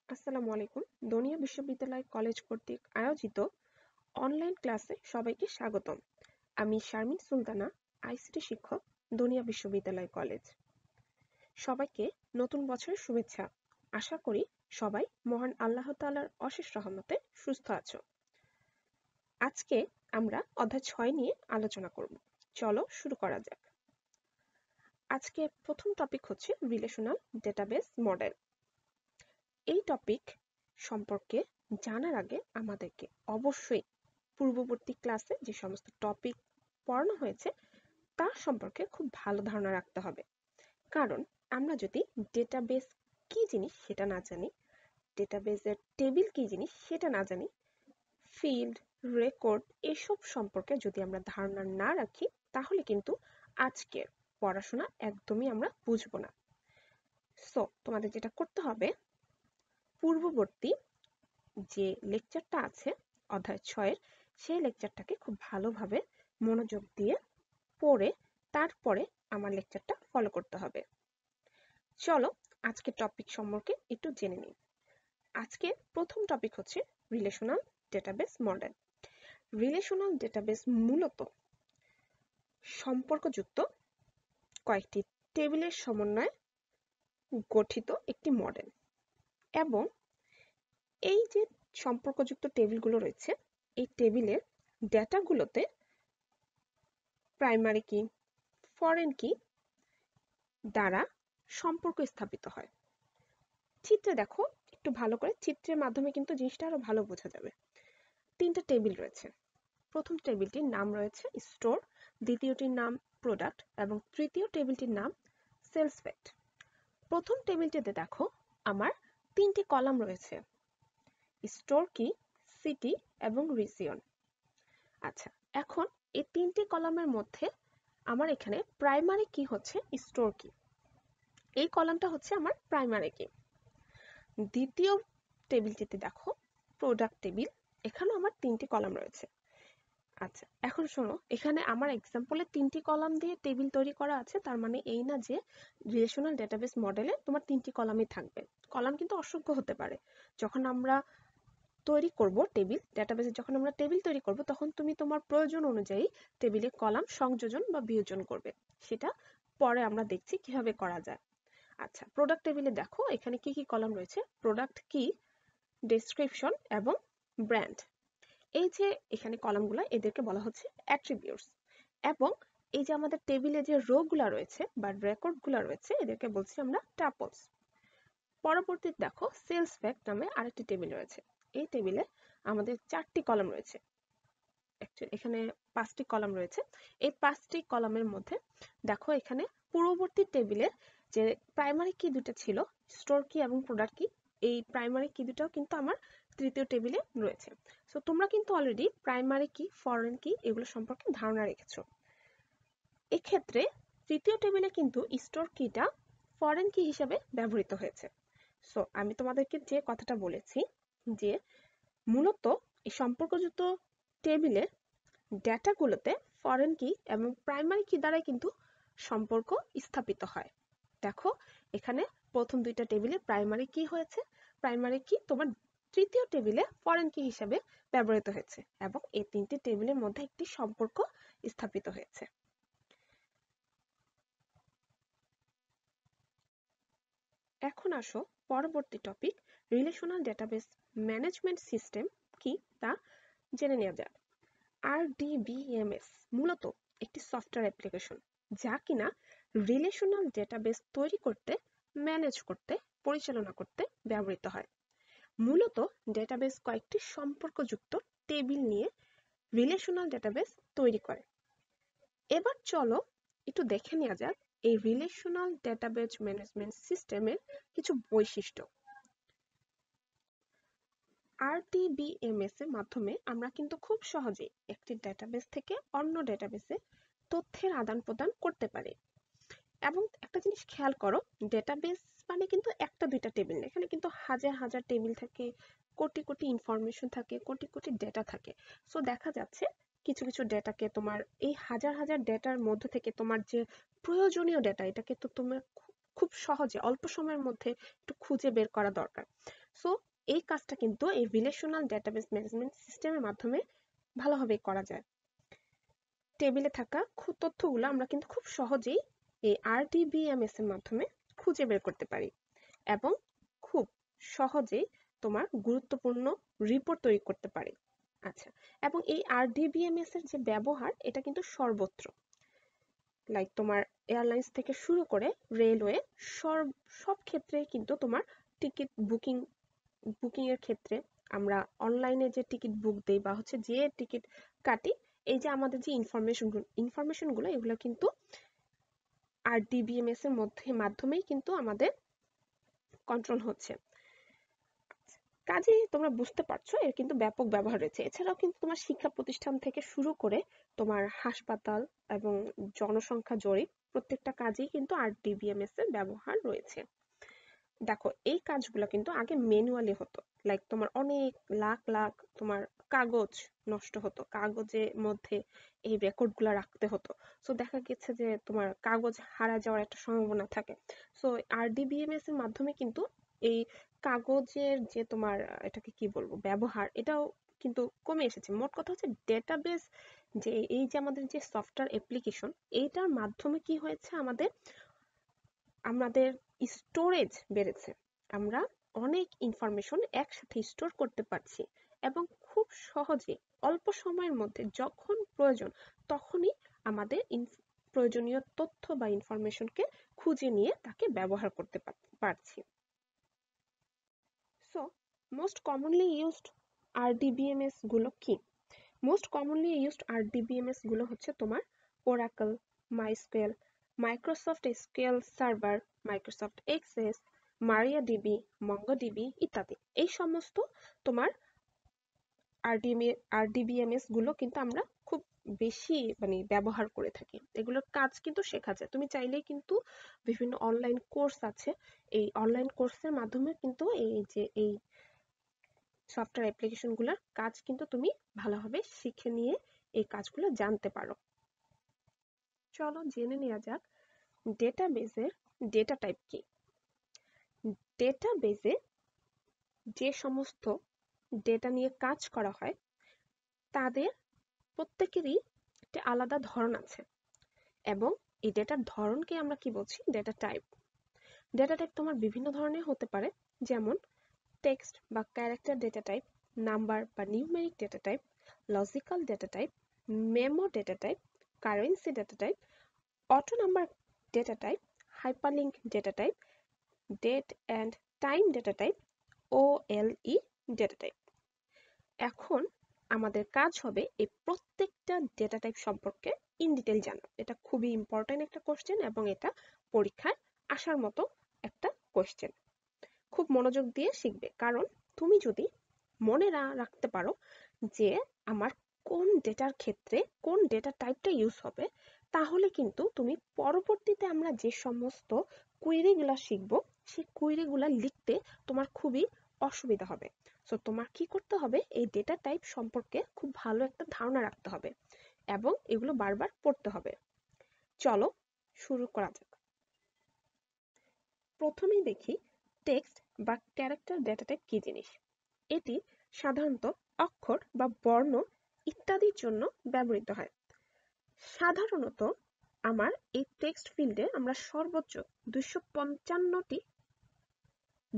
আসসালামু আলাইকুম। দনিয়া বিশ্ববিদ্যালয় কলেজ কর্তৃক আয়োজিত অনলাইন ক্লাসে সবাইকে স্বাগতম। আমি শারমিন সুলতানা, আইসিটি শিক্ষক, দনিয়া বিশ্ববিদ্যালয় কলেজ। সবাইকে নতুন বছরের শুভেচ্ছা। আশা করি সবাই মহান আল্লাহ তাআলার অশেষ রহমতে সুস্থ আছো। আজকে আমরা অধ্যায় 6 নিয়ে আলোচনা করব। চলো শুরু করা যাক। আজকে প্রথম টপিক হচ্ছে রিলেশনাল ডেটাবেস মডেল। এই টপিক সম্পর্কে জানার আগে আমাদেরকে অবশ্যই পূর্ববর্তী ক্লাসে যে সমস্ত টপিক পড়ানো হয়েছে তার সম্পর্কে খুব ভালো ধারণা রাখতে হবে। কারণ আমরা যদি ডেটাবেস কি জিনিস সেটা না জানি, ডেটাবেসের টেবিল কি জিনিস সেটা না জানি, ফিল্ড, রেকর্ড এসব সম্পর্কে যদি আমরা ধারণা না রাখি, তাহলে কিন্তু আজকের পড়াশোনা একদমই আমরা বুঝবো না। সো তোমাদের যেটা করতে হবে, পূর্ববর্তী যে লেকচারটা আছে অধ্যায় 6-এর, সেই লেকচারটাকে খুব ভালোভাবে মনোযোগ দিয়ে পড়ে তারপরে আমার লেকচারটা ফলো করতে হবে। চলো আজকে টপিক সম্পর্কে একটু জেনে নিই। আজকে প্রথম টপিক হচ্ছে relational database model. Relational database মূলত সম্পর্কযুক্ত কয়েকটি টেবিলের সমন্বয়ে গঠিত একটি মডেল, এবং এই যে সম্পর্কযুক্ত টেবিলগুলো রয়েছে, এই টেবিলের ডেটাগুলোতে প্রাইমারি কি, ফরেন কি দ্বারা সম্পর্ক স্থাপিত হয়। চিত্রে দেখো, একটু ভালো করে, চিত্রের মাধ্যমে কিন্তু জিনিসটা আরো ভালো বোঝা যাবে। 3টা টেবিল রয়েছে। প্রথম টেবিলটির নাম রয়েছে স্টোর, দ্বিতীয়টির নাম প্রোডাক্ট এবং তৃতীয় টেবিলটির নাম সেলস ফ্যাক্ট। প্রথম টেবিলটিতে দেখো আমার 3টি কলাম রয়েছে, স্টোর কি, সিটি এবং রিজিয়ন। আচ্ছা, এখন এই 3টি কলামের মধ্যে আমার এখানে প্রাইমারি কি হচ্ছে স্টোর কি, এই কলামটা হচ্ছে আমার প্রাইমারি কি। দ্বিতীয় টেবিলটিতে দেখো প্রোডাক্ট টেবিল, এখানেও আমার 3টি কলাম রয়েছে। আচ্ছা, এখন শোনো, এখানে আমার এক্সাম্পলে 3টি কলাম দিয়ে টেবিল তৈরি করা আছে, তার মানে এই না যে রিলেশনাল ডেটাবেস মডেলে তোমার 3টি কলামই থাকবে। কলাম কিন্তু অসংখ্য হতে পারে। যখন আমরা তৈরি করব টেবিল, ডেটাবেসে যখন আমরা টেবিল তৈরি করব, তখন তুমি তোমার প্রয়োজন অনুযায়ী টেবিলে কলাম সংযোজন বা বিয়োজন করবে। সেটা পরে আমরা দেখছি কিভাবে করা যায়। আচ্ছা, প্রোডাক্ট টেবিলে দেখো এখানে কি কি কলাম রয়েছে, প্রোডাক্ট কি, ডেসক্রিপশন এবং ব্র্যান্ড। এই যে এখানে কলামগুলো, এদেরকে বলা হচ্ছে অ্যাট্রিবিউটস। এবং এই যে আমাদের টেবিলে যে রো গুলা রয়েছে বা রেকর্ড গুলা রয়েছে, এদেরকে বলছি আমরা টাপলস। পরবর্তীতে দেখো সেলস ফ্যাক্ট নামে আরেকটি টেবিল রয়েছে। এই টেবিলে আমাদের 4টি কলাম রয়েছে, এখানে 5টি কলাম রয়েছে। এই 5টি কলামের মধ্যে দেখো এখানে পূর্ববর্তী টেবিলের যে প্রাইমারি কি দুটো ছিল, স্টোর কি এবং প্রোডাক্ট কি, এই প্রাইমারি কি দুটাও কিন্তু আমার তৃতীয় টেবিলে রয়েছে। সো তোমরা কিন্তু অলরেডি প্রাইমারি কি, ফরেন কি এগুলো সম্পর্কে ধারণা রেখেছো। এক্ষেত্রে তৃতীয় টেবিলে কিন্তু স্টোর কিটা ফরেন কি হিসেবে ব্যবহৃত হয়েছে। সো আমি তোমাদেরকে যে কথাটা বলেছি যে মূলত এই সম্পর্কযুক্ত টেবিলের ডেটাগুলোতে ফরেন কি এবং প্রাইমারি কি দ্বারাই কিন্তু সম্পর্ক স্থাপিত হয়। দেখো এখানে প্রথম 2টা টেবিলে প্রাইমারি কি হয়েছে, প্রাইমারি কি তোমার তৃতীয় টেবিলে ফরেন কি হিসেবে ব্যবহৃত হয়েছে, এবং এই 3টি টেবিলের মধ্যে একটি সম্পর্ক স্থাপিত হয়েছে। এখন আসো পরবর্তী topic, relational database management system কি তা জেনে নেওয়া যাক। RDBMS মূলত একটি সফটওয়্যার অ্যাপ্লিকেশন, যা কিনা রিলেশনাল ডেটাবেস তৈরি করতে, ম্যানেজ করতে, পরিচালনা করতে ব্যবহৃত হয়। মূলত ডেটাবেস কয়েকটি সম্পর্কযুক্ত টেবিল নিয়ে রিলেশনাল ডেটাবেস তৈরি করে। এবার চলো একটু দেখে নেওয়া যাক এই রিলেশনাল ডেটাবেস ম্যানেজমেন্ট সিস্টেমের কিছু বৈশিষ্ট্য। RDBMS এর মাধ্যমে আমরা কিন্তু খুব সহজেই একটি ডেটাবেস থেকে অন্য ডেটাবেসে তথ্যের আদান প্রদান করতে পারি। এবং একটা জিনিস খেয়াল করো, ডেটাবেস মানে কিন্তু একটা দুইটা টেবিল না, এখানে কিন্তু হাজার হাজার টেবিল থাকে, কোটি কোটি ইনফরমেশন থাকে, কোটি কোটি ডেটা থাকে। সো দেখা যাচ্ছে কিছু কিছু ডেটাকে তোমার এই হাজার হাজার ডেটার মধ্যে থেকে তোমার যে প্রয়োজনীয় ডেটা, এটাকে তো তোমার খুব সহজে অল্প সময়ের মধ্যে একটু খুঁজে বের করা দরকার। সো এই কাজটা কিন্তু এই রিলেশনাল ডেটাবেস ম্যানেজমেন্ট সিস্টেমের মাধ্যমে ভালোভাবে করা যায়। টেবিলে থাকা তথ্যগুলো আমরা কিন্তু খুব সহজেই এই আরডিবিএমএস এর মাধ্যমে খুঁজে বের করতে পারি এবং খুব সহজেই তোমার গুরুত্বপূর্ণ রিপোর্ট তৈরি করতে পারি। আচ্ছা, এবং এই আরডিবিএমএস এর যে ব্যবহার এটা কিন্তু সর্বত্র, লাইক তোমার এয়ারলাইন্স থেকে শুরু করে রেলওয়ে সব ক্ষেত্রে কিন্তু তোমার টিকিট বুকিং এর ক্ষেত্রে আমরা অনলাইনে যে টিকিট বুক দেই বা হচ্ছে যে টিকিট কাটি, এই যে আমাদের যে ইনফরমেশনগুলো এগুলো কিন্তু আরডিবিএমএস এর মাধ্যমেই কিন্তু আমাদের কন্ট্রোল হচ্ছে। কাজেই তোমরা বুঝতে পারছো এর কিন্তু ব্যাপক ব্যবহার রয়েছে। এছাড়াও কিন্তু তোমার শিক্ষা প্রতিষ্ঠান থেকে শুরু করে তোমার হাসপাতাল এবং জনসংখ্যা জরিপ প্রত্যেকটা কাজেই কিন্তু আরডিবিএমএস এর ব্যবহার রয়েছে। দেখো এই কাজগুলো কিন্তু আগে ম্যানুয়ালি হতো, লাইক তোমার অনেক লাখ লাখ তোমার কাগজ নষ্ট হতো, কাগজের মধ্যে এই রেকর্ডগুলো রাখতে হতো। সো দেখা গেছে যে তোমার কাগজ হারা যাওয়ার একটা সম্ভাবনা থাকে। সো আরডিবিএমএস এর মাধ্যমে কিন্তু এই কাগজের যে তোমার এটাকে কি বলবো ব্যবহার, এটাও কিন্তু কমে এসেছে। মোট কথা হচ্ছে ডেটাবেস, যে এই যে আমাদের যে সফটওয়্যার অ্যাপ্লিকেশন, এইটার মাধ্যমে কি হয়েছে আমাদের স্টোরেজ বেড়েছে। আমরা অনেক ইনফরমেশন একসাথে স্টোর করতে পারছি এবং খুব সহজে অল্প সময়ের মধ্যে যখন প্রয়োজন তখনই আমাদের প্রয়োজনীয় তথ্য বা ইনফরমেশনকে খুঁজে নিয়ে তাকে ব্যবহার করতে পারছি। So most commonly used RDBMS গুলো কি? মোস্ট কমনলি ইউজড আরডিবিএমএস গুলো হচ্ছে তোমার Oracle, MySQL, Microsoft SQL server, Microsoft Access, MariaDB, MongoDB ইত্যাদি। এই সমস্ত তোমার আরডিবিএমএস গুলো কিন্তু আমরা খুব বেশি মানে ব্যবহার করে থাকি। এগুলোর কাজ কিন্তু শেখা যায়, তুমি চাইলেই কিন্তু বিভিন্ন অনলাইন কোর্স আছে, এই অনলাইন কোর্সের মাধ্যমে কিন্তু এই সফটওয়্যার অ্যাপ্লিকেশনগুলোর কাজ কিন্তু তুমি ভালোভাবে শিখে নিয়ে এই কাজগুলো জানতে পারো। চলো জেনে নেওয়া যাক ডেটাবেজের ডেটা টাইপ কি। ডেটাবেজে যে সমস্ত ডেটা নিয়ে কাজ করা হয় তাদের প্রত্যেকেরই একটা আলাদা ধরন আছে এবং এই ডেটার ধরনকে আমরা কি বলছি? Data type. ডেটা টাইপ তোমার বিভিন্ন ধরনের হতে পারে, যেমন টেক্সট বা ক্যারেক্টার ডেটা টাইপ, নাম্বার বা numeric data type, logical data type, memo data type, currency data type, auto number data type, hyperlink data type, date and time data type, OLE data type. এখন আমাদের কাজ হবে এই প্রত্যেকটা data type সম্পর্কে in detail জানা। এটা খুবই ইম্পর্টেন্ট একটা কোশ্চেন এবং এটা পরীক্ষায় আসার মতো একটা কোশ্চেন। খুব মনোযোগ দিয়ে শিখবে, কারণ তুমি যদি মনে না রাখতে পারো যে আমার কোন ডেটার ক্ষেত্রে কোন ডেটা টাইপটা ইউজ হবে, তাহলে কিন্তু তুমি পরবর্তীতে আমরা যে সমস্ত কুয়েরিগুলো শিখব সেই কুয়েরিগুলো লিখতে তোমার খুবই অসুবিধা হবে। সো তোমার কি করতে হবে? এই ডেটা টাইপ সম্পর্কে খুব ভালো একটা ধারণা রাখতে হবে এবং এগুলো বারবার পড়তে হবে। চলো শুরু করা যাক। প্রথমেই দেখি টেক্সট বা ক্যারেক্টার ডেটা টাইপ কি জিনিস। এটি সাধারণত অক্ষর বা বর্ণ ইত্যাদির জন্য ব্যবহৃত হয়। সাধারণত আমার এই টেক্সট ফিল্ডে আমরা সর্বোচ্চ 255টি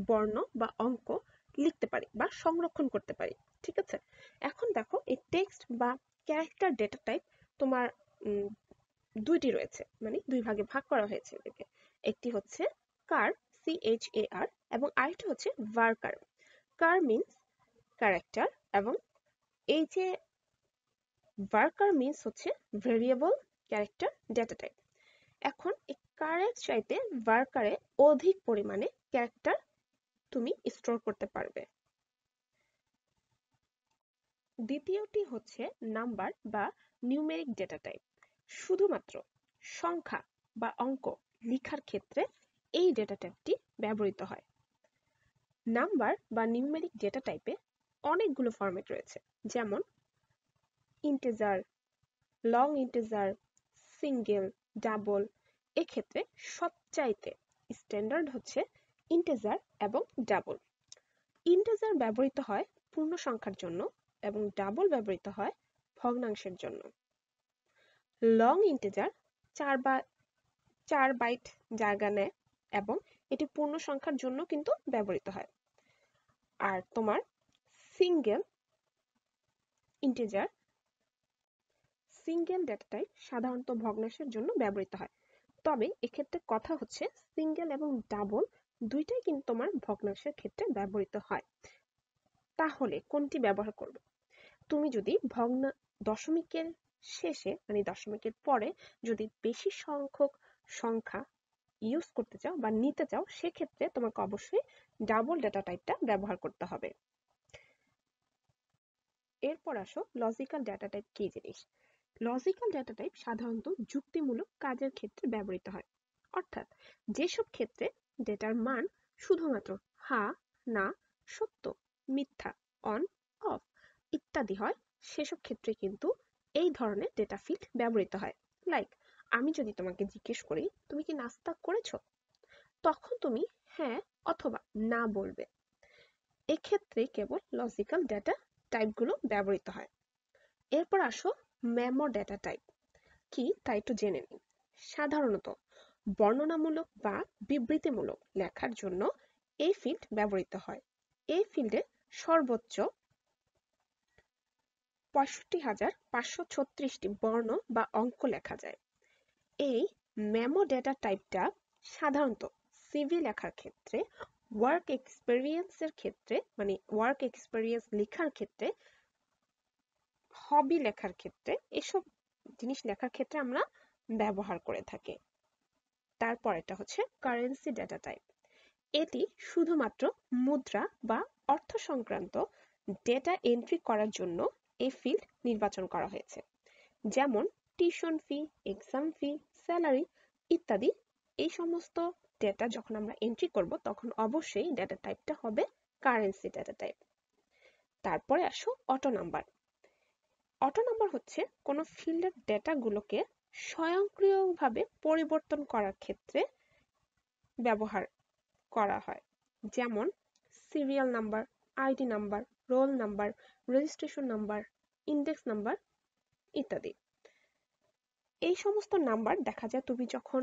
বর্ণ বা অঙ্ক লিখতে পারি বা সংরক্ষণ করতে পারি। ঠিক আছে, এখন দেখো এই টেক্সট বা ক্যারেক্টার ডেটা টাইপ তোমার দুইটি রয়েছে, মানে দুই ভাগে ভাগ করা হয়েছে এদেরকে। একটি হচ্ছে কার, CHAR, এবং আরেকটি হচ্ছে ভার্কার। কার মিনস ক্যারেক্টার এবং এই যে ভার্কার মিনস হচ্ছে ভেরিয়েবল ক্যারেক্টার ডেটা টাইপ। এখন এই কারের চাইতে ভার্কারে অধিক পরিমাণে ক্যারেক্টার তুমি স্টোর করতে পারবে। দ্বিতীয়টি হচ্ছে নাম্বার বা নিউমেরিক ডেটা টাইপ। শুধুমাত্র সংখ্যা বা অঙ্ক লেখার ক্ষেত্রে এই ডেটা টাইপটি ব্যবহৃত হয়। নাম্বার বা নিউমেরিক ডেটা টাইপে অনেকগুলো ফরম্যাট রয়েছে, যেমন integer, long integer, single, double. এক্ষেত্রে সবচাইতে স্ট্যান্ডার্ড হচ্ছে ইন্টিজার এবং ডাবল। ব্যবহৃত হয় পূর্ণ সংখ্যার জন্য এবং ডাবল ব্যবহৃত হয় ভগ্নাংশের জন্য। লং ইন্টিজার 4 বাইট জায়গা নেয় এবং এটি পূর্ণ সংখ্যার জন্য কিন্তু ব্যবহৃত হয়। আর তোমার single integer single data type সাধারণত ভগ্নাংশের জন্য ব্যবহৃত হয়। তবে এক্ষেত্রে কথা হচ্ছে সিঙ্গেল এবং ডাবল দুইটাই কিন্তু তোমার ভগ্নাংশের ক্ষেত্রে ব্যবহৃত হয়। তাহলে কোনটি ব্যবহার করবে? তুমি যদি দশমিকের শেষে মানে দশমিকের পরে যদি বেশি সংখ্যক সংখ্যা ইউজ করতে চাও বা নিতে চাও, সেক্ষেত্রে তোমাকে অবশ্যই ডাবল ডেটা টাইপটা ব্যবহার করতে হবে। এরপর আসো লজিক্যাল ডেটা টাইপ কি জিনিস। লজিক্যাল ডেটা টাইপ সাধারণত যুক্তিমূলক কাজের ক্ষেত্রে ব্যবহৃত হয়, অর্থাৎ যেসব ক্ষেত্রে ডেটার মান শুধুমাত্র হা, না, সত্য, মিথ্যা, অন, অফ ইত্যাদি হয়, সেসব ক্ষেত্রে কিন্তু এই ধরনের ডেটা ফিল্ড ব্যবহৃত হয়। লাইক আমি যদি তোমাকে জিজ্ঞেস করি তুমি কি নাস্তা করেছো, তখন তুমি হ্যাঁ অথবা না বলবে। এক্ষেত্রে কেবল লজিক্যাল ডেটা টাইপগুলো ব্যবহৃত হয়। এরপর আসো মেমো ডেটা টাইপ কি তা একটু জেনে নিই। সাধারণত বর্ণনামূলক বা বিবৃতিমূলক লেখার জন্য এই ফিল্ড ব্যবহৃত হয়। এই ফিল্ডে সর্বোচ্চ ৬৫,৫৩৬টি বর্ণ বা অঙ্ক লেখা যায়। এই মেমো ডেটা টাইপটা সাধারণত সিভি লেখার ক্ষেত্রে, ওয়ার্ক এক্সপেরিয়েন্সের ক্ষেত্রে মানে ওয়ার্ক এক্সপেরিয়েন্স লেখার ক্ষেত্রে, হবি লেখার ক্ষেত্রে, এসব জিনিস লেখার ক্ষেত্রে আমরা ব্যবহার করে থাকি। তারপর এটা হচ্ছে কারেন্সি ডেটা টাইপ। এটি শুধুমাত্র মুদ্রা বা অর্থ সংক্রান্ত ডেটা এন্ট্রি করার জন্য এই ফিল্ড নির্বাচন করা হয়েছে, যেমন টিউশন ফি, এক্সাম ফি, স্যালারি ইত্যাদি। এই সমস্ত ডেটা যখন আমরা এন্ট্রি করব তখন অবশ্যই ডেটা টাইপটা হবে কারেন্সি ডেটা টাইপ। তারপরে আসো অটো নাম্বার। অটো নাম্বার হচ্ছে কোনো ফিল্ডের ডেটাগুলোকে স্বয়ংক্রিয়ভাবে পরিবর্তন করার ক্ষেত্রে ব্যবহার করা হয়, যেমন serial number, ID number, roll number, registration number, index number ইত্যাদি। এই সমস্ত নাম্বার দেখা যায় তুমি যখন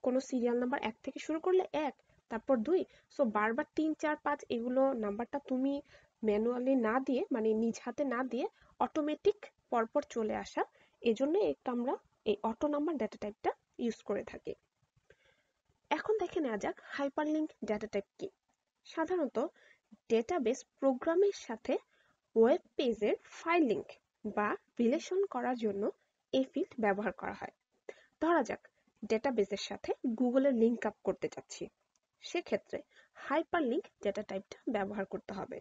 কোনো সিরিয়াল নাম্বার 1 থেকে শুরু করলে 1, তারপর 2, সো বারবার 3, 4, 5 এগুলো নাম্বারটা তুমি ম্যানুয়ালি না দিয়ে মানে নিজ হাতে না দিয়ে অটোমেটিক পরপর চলে আসা, এজন্য একটা আমরা এই অটো নাম্বার ডেটা টাইপটা ইউজ করে থাকি। এখন দেখে নেওয়া যাক হাইপারলিংক ডেটা টাইপ কি। সাধারণত ডেটাবেস প্রোগ্রামের সাথে ওয়েব পেজের ফাইল লিঙ্ক বা রিলেশন করার জন্য এই ফিল্ড ব্যবহার করা হয়। ধরা যাক ডেটাবেসের সাথে গুগলের লিঙ্ক আপ করতে চাচ্ছি, সেক্ষেত্রে হাইপারলিংক ডেটা টাইপটা ব্যবহার করতে হবে।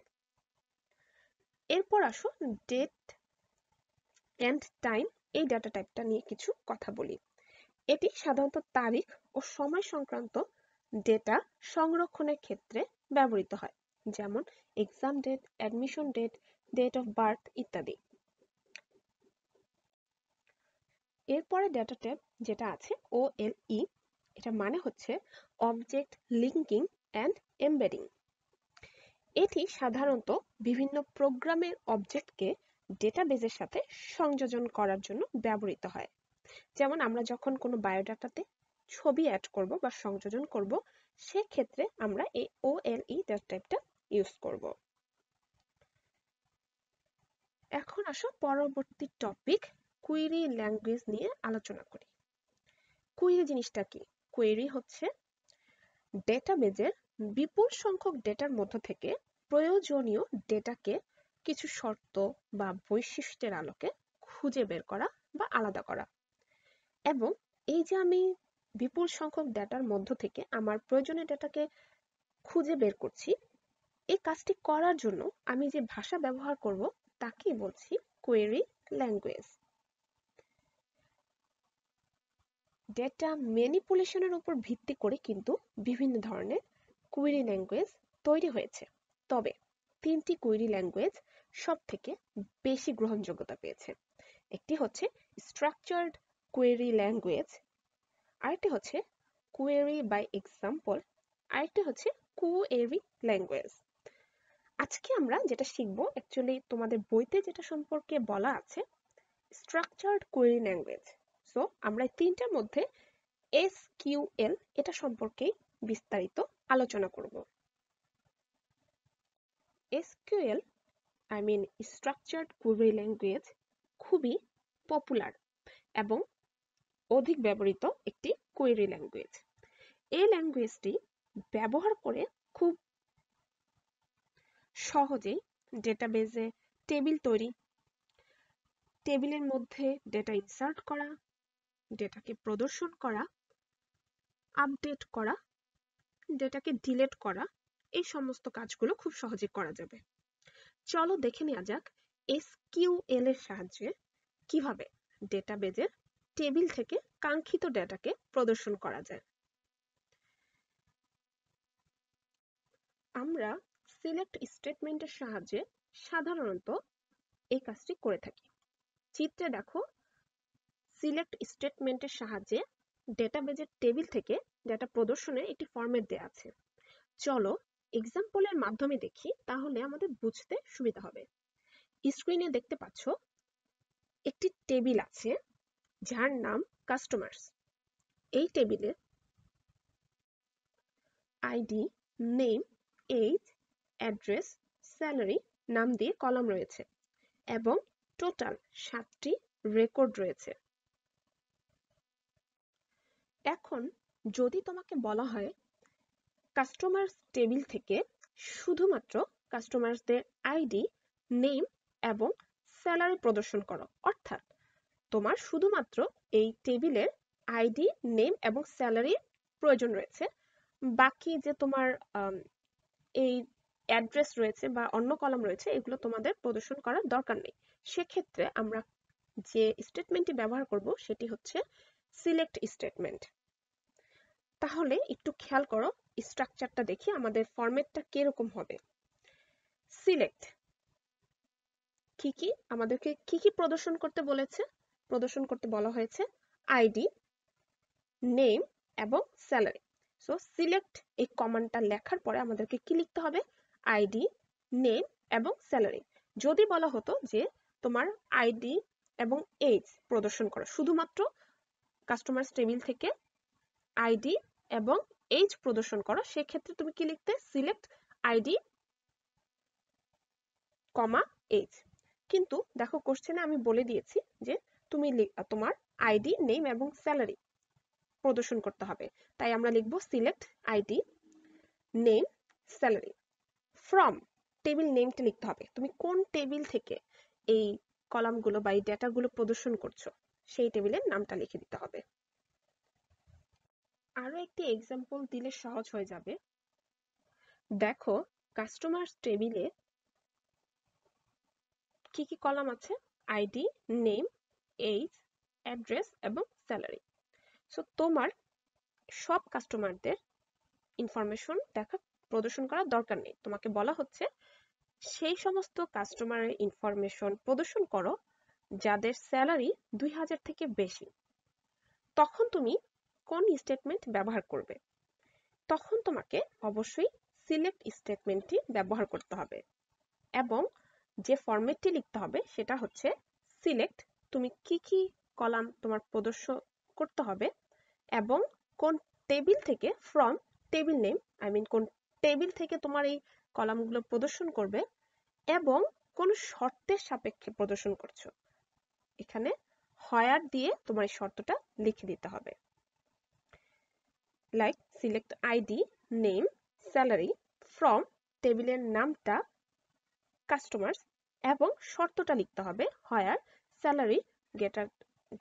এরপর আসো ডেট এন্ড টাইম এই ডেটা টাইপটা নিয়ে কিছু কথা বলি। এটি সাধারণত তারিখ ও সময় সংক্রান্ত ডেটা সংরক্ষণের ক্ষেত্রে ব্যবহৃত হয়, যেমন exam date, admission date, date of birth ইত্যাদি। এরপরে ডেটা টাইপ যেটা আছে OLE, এটা মানে হচ্ছে অবজেক্ট লিঙ্কিং অ্যান্ড এমবেডিং। এটি সাধারণত বিভিন্ন প্রোগ্রামের অবজেক্টকে ডেটাবেসের সাথে সংযোজন করার জন্য ব্যবহৃত হয়। যেমন আমরা যখন কোনো বায়োডাটাতে ছবি অ্যাড করব বা সংযোজন করব, সেক্ষেত্রে আমরা এই OLE ডেটা টাইপটা ইউজ করব। এখন আসো পরবর্তী টপিক কুয়েরি ল্যাঙ্গুয়েজ নিয়ে আলোচনা করি। কুয়েরি জিনিসটা কি? কুয়েরি হচ্ছে ডেটাবেজের বিপুল সংখ্যক ডেটার মধ্য থেকে প্রয়োজনীয় ডেটাকে কিছু শর্ত বা বৈশিষ্ট্যের আলোকে খুঁজে বের করা বা আলাদা করা। এবং এই যে আমি বিপুল সংখ্যক ডেটার মধ্য থেকে আমার প্রয়োজনীয় ডেটাকে খুঁজে বের করছি, এই কাজটি করার জন্য আমি যে ভাষা ব্যবহার করব তাকেই বলছি কোয়েরি ল্যাঙ্গুয়েজ। ডেটা ম্যানিপুলেশনের উপর ভিত্তি করে কিন্তু বিভিন্ন ধরনের কোয়েরি ল্যাঙ্গুয়েজ তৈরি হয়েছে, তবে 3টি কোয়েরি ল্যাঙ্গুয়েজ সব থেকে বেশি গ্রহণযোগ্যতা পেয়েছে। একটি হচ্ছে স্ট্রাকচার্ড কোয়েরি ল্যাঙ্গুয়েজ, আরেকটি হচ্ছে কোয়েরি বাই এক্সাম্পল, আরেকটি হচ্ছে কোয়েরি ল্যাঙ্গুয়েজ। আজকে আমরা যেটা শিখবো, অ্যাকচুয়ালি তোমাদের বইতে যেটা সম্পর্কে বলা আছে, স্ট্রাকচার্ড কোয়েরি ল্যাঙ্গুয়েজ। সো আমরা এই তিনটার মধ্যে এসকিউএল এটা সম্পর্কেই বিস্তারিত আলোচনা করব। এসকিউএল স্ট্রাকচার্ড কোয়েরি ল্যাঙ্গুয়েজ খুবই পপুলার এবং অধিক ব্যবহৃত একটি কোয়েরি ল্যাঙ্গুয়েজ। এই ল্যাঙ্গুয়েজটি ব্যবহার করে খুব সহজেই ডেটাবেজে টেবিল তৈরি, টেবিলের মধ্যে ডেটা ইনসার্ট করা, ডেটাকে প্রদর্শন করা, আপডেট করা, ডেটাকে ডিলিট করা, এই সমস্ত কাজগুলো খুব সহজে করা যাবে। চলো দেখে নেওয়া যাক এসকিউএল এর সাহায্যে কিভাবে ডেটাবেজের টেবিল থেকে কাঙ্ক্ষিত ডেটাকে প্রদর্শন করা যায়। আমরা সিলেক্ট স্টেটমেন্টের সাহায্যে সাধারণত এই কাজটি করে থাকি। চিত্রে দেখো, সিলেক্ট স্টেটমেন্টের সাহায্যে ডেটাবেজের টেবিল থেকে ডেটা প্রদর্শনের একটি ফরম্যাট দেয়া আছে। চলো এক্সাম্পলের মাধ্যমে দেখি, তাহলে আমাদের বুঝতে সুবিধা হবে। স্ক্রিনে দেখতে পাচ্ছ একটি টেবিল আছে যার নাম কাস্টমার্স। এই টেবিলে ID, name, age, address, salary নাম দিয়ে কলাম রয়েছে এবং টোটাল 7টি রেকর্ড রয়েছে। এখন যদি তোমাকে বলা হয় কাস্টমার্স টেবিল থেকে শুধুমাত্র কাস্টমার্সদের আইডি, নেম এবং স্যালারি প্রদর্শন করো, অর্থাৎ তোমার শুধুমাত্র এই টেবিলের আইডি, নেম এবং স্যালারির প্রয়োজন রয়েছে, বাকি যে তোমার এই অ্যাড্রেস রয়েছে বা অন্য কলাম রয়েছে এগুলো তোমাদের প্রদর্শন করার দরকার নেই। সেক্ষেত্রে আমরা যে স্টেটমেন্টটি ব্যবহার করব সেটি হচ্ছে সিলেক্ট স্টেটমেন্ট। তাহলে একটু খেয়াল করো, স্ট্রাকচারটা দেখি আমাদের ফরম্যাটটা কিরকম হবে। সিলেক্ট আমাদেরকে কি প্রদর্শন করতে বলেছে? প্রদর্শন করতে বলা হয়েছে আইডি, নেম এবং স্যালারি। সো সিলেক্ট এই কমান্ডটা লেখার পরে আমাদেরকে কি লিখতে হবে? আইডি, নেম এবং স্যালারি। যদি বলা হতো যে তোমার আইডি এবং এজ প্রদর্শন করো, শুধুমাত্র কাস্টমার্স টেবিল থেকে আইডি এবং এজ প্রদর্শন করো, সেক্ষেত্রে তুমি কি লিখতে? সিলেক্ট আইডি, কমা এজ। কিন্তু দেখো কোশ্চেনে আমি বলে দিয়েছি যে তুমি তোমার আইডি, নেম এবং স্যালারি প্রদর্শন করতে হবে, তাই আমরা লিখব select ID, name, salary. From table নেমটা লিখতে হবে, তুমি কোন টেবিল থেকে এই কলামগুলো বা এই ডেটাগুলো প্রদর্শন করছো সেই টেবিলের নামটা লিখে দিতে হবে। আরো একটি এক্সাম্পল দিলে সহজ হয়ে যাবে। দেখো কাস্টমার্স টেবিলে কি কলাম আছে? আইডি, নেম, এজ, অ্যাড্রেস এবং স্যালারি। সো তোমার সব কাস্টমারদের ইনফরমেশন প্রদর্শন করার দরকার নেই। তোমাকে বলা হচ্ছে সেই সমস্ত কাস্টমারের ইনফরমেশন প্রদর্শন করো যাদের স্যালারি 2000 থেকে বেশি। তখন তুমি কোন স্টেটমেন্ট ব্যবহার করবে? তখন তোমাকে অবশ্যই সিলেক্ট স্টেটমেন্টটি ব্যবহার করতে হবে এবং যে ফরম্যাটটি লিখতে হবে সেটা হচ্ছে সিলেক্ট, তুমি কি কলাম তোমার প্রদর্শন করতে হবে এবং কোন টেবিল থেকে, ফ্রম টেবিল নেম কোন টেবিল থেকে তোমার এই কলামগুলো প্রদর্শন করবে এবং কোন শর্তের সাপেক্ষে প্রদর্শন করছো, এখানে হোয়ার দিয়ে তোমার এই শর্তটা লিখে দিতে হবে। Like select ID, name, salary from টেবিলের নামটা কাস্টমার্স এবং শর্তটা লিখতে হবে হোয়ার স্যালারি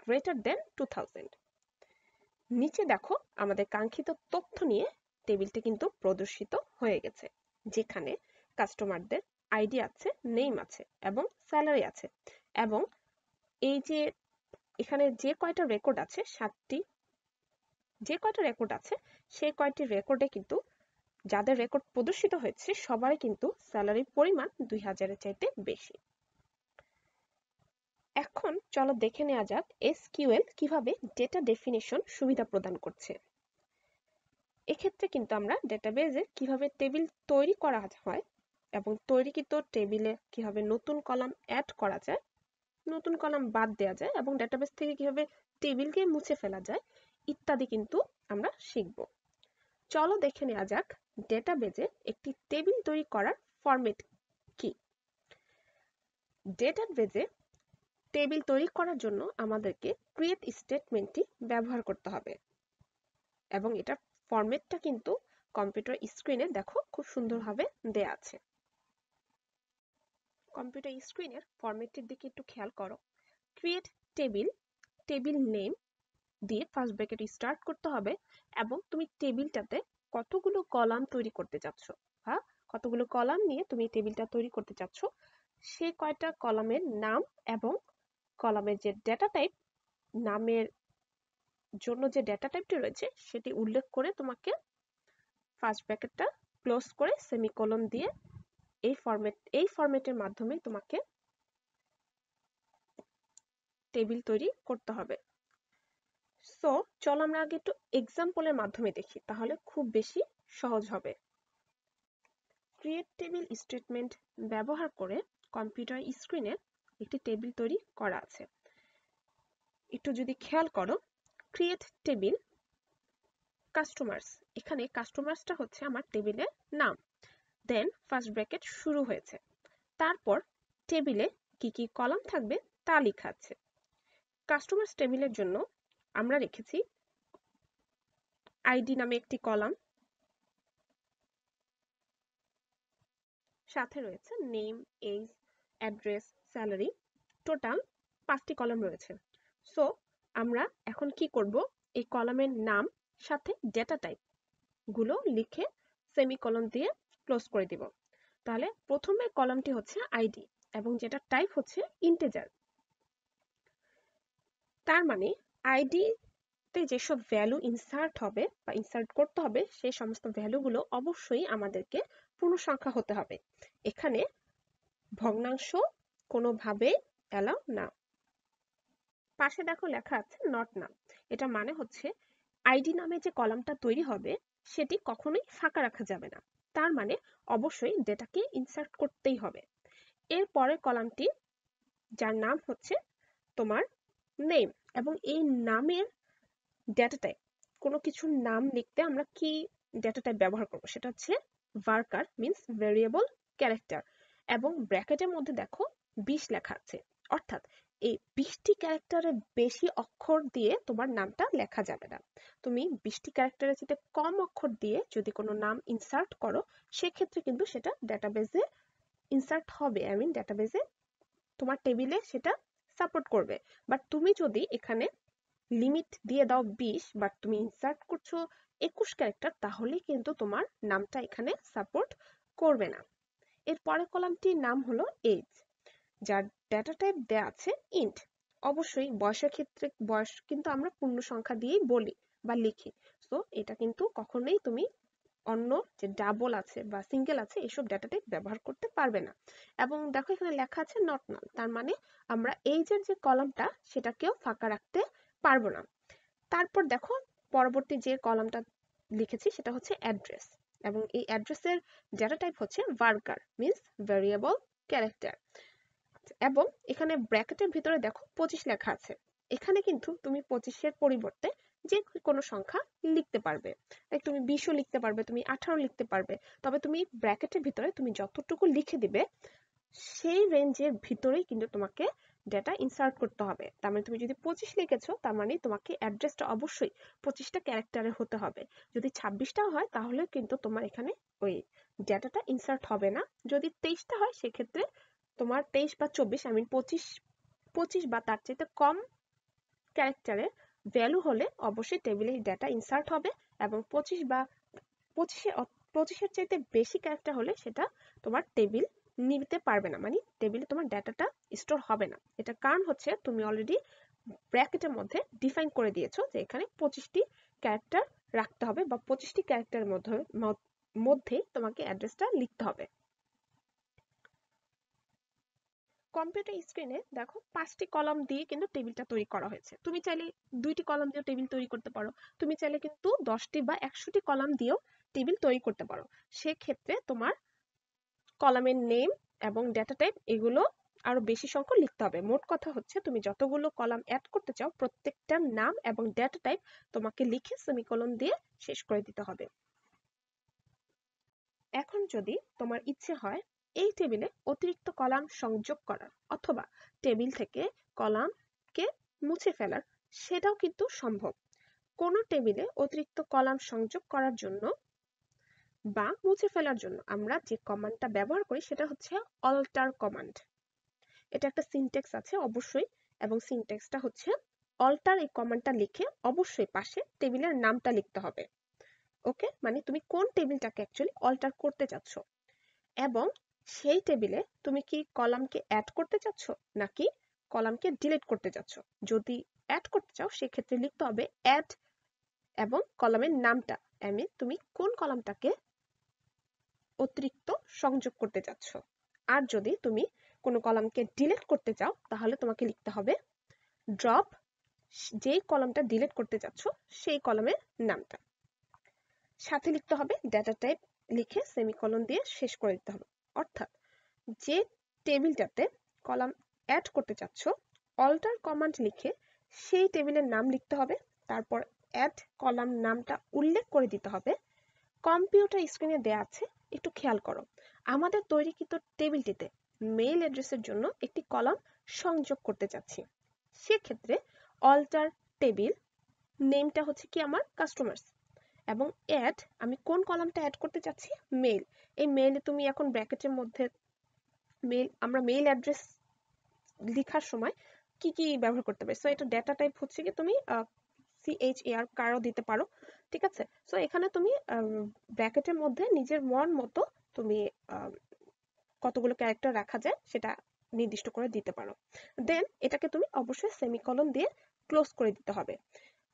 গ্রেটার দেন 2000। নিচে দেখো আমাদের কাঙ্ক্ষিত তথ্য নিয়ে টেবিলটি কিন্তু প্রদর্শিত হয়ে গেছে, যেখানে কাস্টমারদের আইডি আছে, নেম আছে এবং স্যালারি আছে এবং এই যে এখানে যে কয়টা রেকর্ড আছে, 7টি যে কয়টা রেকর্ড আছে সেই কয়টি রেকর্ডে কিন্তু যাদের রেকর্ড প্রদর্শিত হয়েছে সবারই কিন্তু স্যালারির পরিমাণ 2000-এর চাইতে বেশি। এখন চলো দেখে নেওয়া যাক এসকিউএল কিভাবে ডেটা ডেফিনিশন সুবিধা প্রদান করছে। এক্ষেত্রে কিন্তু আমরা ডেটাবেজে কিভাবে টেবিল তৈরি করা হয় এবং তৈরিকৃত টেবিলে কিভাবে নতুন কলাম অ্যাড করা যায়, নতুন কলাম বাদ দেওয়া যায় এবং ডেটাবেস থেকে কিভাবে টেবিলকে মুছে ফেলা যায় ইত্যাদি কিন্তু আমরা শিখব। চলো দেখে নেওয়া যাক ডেটাবেজে একটি টেবিল তৈরি করার ফরম্যাট কি। ডেটাবেজে টেবিল তৈরি করার জন্য আমাদেরকে ক্রিয়েট স্টেটমেন্টটি ব্যবহার করতে হবে এবং এটার ফরম্যাটটা কিন্তু কম্পিউটার স্ক্রিনে দেখো খুব সুন্দরভাবে দেয়া আছে। কম্পিউটার স্ক্রিনের ফরম্যাটটির দিকে একটু খেয়াল করো। ক্রিয়েট টেবিল, টেবিল নেম দিয়ে ফার্স্ট ব্র্যাকেট স্টার্ট করতে হবে এবং তুমি টেবিলটাতে কতগুলো কলাম তৈরি করতে চাচ্ছ বা কতগুলো কলাম নিয়ে তুমি টেবিলটা তৈরি করতে চাচ্ছ সে কয়টা কলামের নাম এবং কলামের যে ডেটা টাইপ, নামের জন্য যে ডেটা টাইপটি রয়েছে সেটি উল্লেখ করে তোমাকে ফার্স্ট ব্র্যাকেটটা ক্লোজ করে সেমিকোলন দিয়ে এই ফরম্যাটের মাধ্যমে তোমাকে টেবিল তৈরি করতে হবে। সো চলো আমরা আগে একটু এক্সাম্পলের মাধ্যমে দেখি, তাহলে খুব বেশি সহজ হবে। ক্রিয়েট টেবিল স্টেটমেন্ট ব্যবহার করে কম্পিউটার স্ক্রিনে একটি টেবিল তৈরি করা আছে। একটু যদি খেয়াল করো, ক্রিয়েট টেবিল কাস্টমার্স, এখানে কাস্টমার্সটা হচ্ছে আমার টেবিলের নাম, দেন ফার্স্ট ব্র্যাকেট শুরু হয়েছে, তারপর টেবিলে কি কি কলাম থাকবে তা লেখা আছে। কাস্টমার্স টেবিলের জন্য আমরা রেখেছি আইডি নামে একটি কলাম, সাথে রয়েছে name, age, address, salary, total 5টি কলাম রয়েছে। সো আমরা এখন কি করব, এই কলামের নাম সাথে ডেটা টাইপ গুলো লিখে সেমিকোলন দিয়ে ক্লোজ করে দিব। তাহলে প্রথমে কলামটি হচ্ছে আইডি এবং যেটা টাইপ হচ্ছে ইন্টিজার। তার মানে আইডি তে যেসব ভ্যালু ইনসার্ট হবে বা ইনসার্ট করতে হবে সেই সমস্ত ভ্যালুগুলো অবশ্যই আমাদেরকে পূর্ণ সংখ্যা হতে হবে। এখানে ভগ্নাংশ কোনোভাবেই অ্যালাউ না। পাশে দেখো লেখা আছে নট নাল, এটা মানে হচ্ছে আইডি নামে যে কলামটা তৈরি হবে সেটি কখনোই ফাঁকা রাখা যাবে না, তার মানে অবশ্যই ডেটাকে ইনসার্ট করতেই হবে। এর পরের কলামটি যার নাম হচ্ছে তোমার নেম এবং এই নামের ডেটা টাইপ, কোনো কিছুর নাম লিখতে আমরা কি ডেটা টাইপ ব্যবহার করব সেটা হচ্ছে ভার্কার মিন্স ভেরিয়েবল ক্যারেক্টার এবং ব্র্যাকেটের মধ্যে দেখো 20 লেখা আছে, অর্থাৎ এই 20টি ক্যারেক্টারের বেশি অক্ষর দিয়ে তোমার নামটা লেখা যাবে না। তুমি 20টি ক্যারেক্টারের চেয়ে কম অক্ষর দিয়ে যদি কোনো নাম ইনসার্ট করো সেক্ষেত্রে কিন্তু সেটা ডেটাবেজে ইনসার্ট হবে, আই মিন ডেটাবেজে তোমার টেবিলে সেটা সাপোর্ট করবে। বাট তুমি যদি এখানে লিমিট দিয়ে দাও 20 বাট তুমি ইনসার্ট করছো 21 ক্যারেক্টার, তাহলে কিন্তু তোমার নামটা এখানে সাপোর্ট করবে না। এর পরের কলামটির নাম হলো এজ, যার ডেটা টাইপ দেয়া আছে ইন্ট। অবশ্যই বয়সের ক্ষেত্রে বয়স কিন্তু আমরা পূর্ণ সংখ্যা দিয়েই বলি বা লিখি, সো এটা কিন্তু কখনোই তুমি অন্য যে ডাবল আছে বা সিঙ্গেল আছে এসব ডেটা টাইপ ব্যবহার করতে পারবে না। এবং দেখো এখানে লেখা আছে নট নাল, তার মানে আমরা এইজের যে কলামটা সেটাকেও ফাঁকা রাখতে পারবো না। তারপর দেখো পরবর্তী যে কলামটা লিখেছি সেটা হচ্ছে অ্যাড্রেস এবং এই অ্যাড্রেসের ডেটা টাইপ হচ্ছে ভার্কার মিন্স ভেরিয়েবল ক্যারেক্টার এবং এখানে ব্র্যাকেটের ভিতরে দেখো 25 লেখা আছে। এখানে কিন্তু তুমি 25-এর পরিবর্তে যে কোনো সংখ্যা লিখতে পারবে, তাই তুমি 20ও লিখতে পারবে, তুমি 18 লিখতে পারবে, তবে তুমি ব্র্যাকেটের ভিতরে তুমি যতটুকু লিখে দিবে সেই রেঞ্জের ভিতরেই কিন্তু তোমাকে ডেটা ইনসার্ট করতে হবে। তার মানে তুমি যদি 25 লিখেছো তার মানে তোমাকে অ্যাড্রেসটা অবশ্যই 25টা ক্যারেক্টারের হতে হবে। যদি 26টা হয় তাহলে কিন্তু তোমার এখানে ওই ডেটাটা ইনসার্ট হবে না। যদি 23টা হয় সেক্ষেত্রে তোমার 23 বা 24 আই মিন 25 বা তার চাইতে কম ক্যারেক্টারের ভ্যালু হলে অবশ্যই টেবিলে ডেটা ইনসার্ট হবে এবং 25 বা 25-এর চাইতে বেশি ক্যারেক্টার হলে সেটা তোমার টেবিল নিতে পারবে না, মানে টেবিলে তোমার ডাটাটা স্টোর হবে না। এটা কারণ হচ্ছে তুমি অলরেডি ব্র্যাকেটের মধ্যে ডিফাইন করে দিয়েছো যে এখানে 25টি ক্যারেক্টার রাখতে হবে বা 25টি ক্যারেক্টারের মধ্যে তোমাকে অ্যাড্রেসটা লিখতে হবে। কম্পিউটার স্ক্রিনে দেখো 5টি কলাম দিয়ে কিন্তু টেবিলটা তৈরি করা হয়েছে। তুমি চাইলে 2টি কলাম দিয়ে টেবিল তৈরি করতে পারো, তুমি চাইলে কিন্তু 10টি বা 100টি কলাম দিয়েও টেবিল তৈরি করতে পারো। সেক্ষেত্রে তোমার কলামের নেম এবং ডেটা টাইপ এগুলো আরো বেশি সংখ্যক লিখতে হবে। মোট কথা হচ্ছে তুমি যতগুলো কলাম অ্যাড করতে চাও প্রত্যেকটার নাম এবং ডেটা টাইপ তোমাকে লিখে সেমিকোলন দিয়ে শেষ করে দিতে হবে। এখন যদি তোমার ইচ্ছে হয় এই টেবিলে অতিরিক্ত কলাম সংযোগ করার অথবা টেবিল থেকে কলামকে মুছে ফেলার, সেটাও কিন্তু সম্ভব। কোনো টেবিলে অতিরিক্ত কলাম সংযোগ করার জন্য বা মুছে ফেলার জন্য আমরা যে কমান্ডটা ব্যবহার করি সেটা হচ্ছে অল্টার কমান্ড। এটা একটা সিনট্যাক্স আছে অবশ্যই, এবং সিনট্যাক্সটা হচ্ছে অল্টার। এই কমান্ডটা লিখে অবশ্যই পাশে টেবিলের নামটা লিখতে হবে। ওকে, মানে তুমি কোন টেবিলটাকে অ্যাকচুয়ালি অল্টার করতে চাচ্ছ এবং সেই টেবিলে তুমি কি কলামকে অ্যাড করতে চাচ্ছ নাকি কলামকে ডিলিট করতে চাচ্ছ। যদি অ্যাড করতে চাও সেক্ষেত্রে লিখতে হবে অ্যাড এবং কলামের নামটা, তুমি কোন কলামটাকে অতিরিক্ত সংযোগ করতে চাচ্ছ। আর যদি তুমি কোনো কলামকে ডিলিট করতে চাও তাহলে তোমাকে লিখতে হবে ড্রপ যেই কলামটা ডিলিট করতে চাচ্ছ সেই কলামের নামটা। সাথে লিখতে হবে ডেটা টাইপ লিখে সেমিকোলন দিয়ে শেষ করে দিতে হবে। অর্থাৎ যে টেবিলটাতে কলাম অ্যাড করতে চাচ্ছ অল্টার কমান্ড লিখে সেই টেবিলের নাম লিখতে হবে, তারপর অ্যাড কলাম নামটা উল্লেখ করে দিতে হবে। কম্পিউটার স্ক্রিনে দেয়া আছে, একটু খেয়াল করো। আমাদের তৈরিকৃত টেবিলটিতে মেইল অ্যাড্রেসের জন্য একটি কলাম সংযোগ করতে চাচ্ছি। সেক্ষেত্রে অল্টার টেবিল নেমটা হচ্ছে কি আমার কাস্টমার্স এবং অ্যাড, আমি কোন কলামটা অ্যাড করতে চাচ্ছি মেইল। এই মেইলে তুমি এখন ব্র্যাকেটের মধ্যে আমরা মেইল অ্যাড্রেস লেখার সময় কি কি ব্যবহার করতে পারি। সো এটা ডেটা টাইপ হচ্ছে কি তুমি CHAR কারও দিতে পারো, ঠিক আছে। সো এখানে তুমি ব্র্যাকেটের মধ্যে নিজের মন মতো তুমি কতগুলো ক্যারেক্টার রাখা যায় সেটা নির্দিষ্ট করে দিতে পারো। দেন এটাকে তুমি অবশ্যই সেমিকোলন দিয়ে ক্লোজ করে দিতে হবে।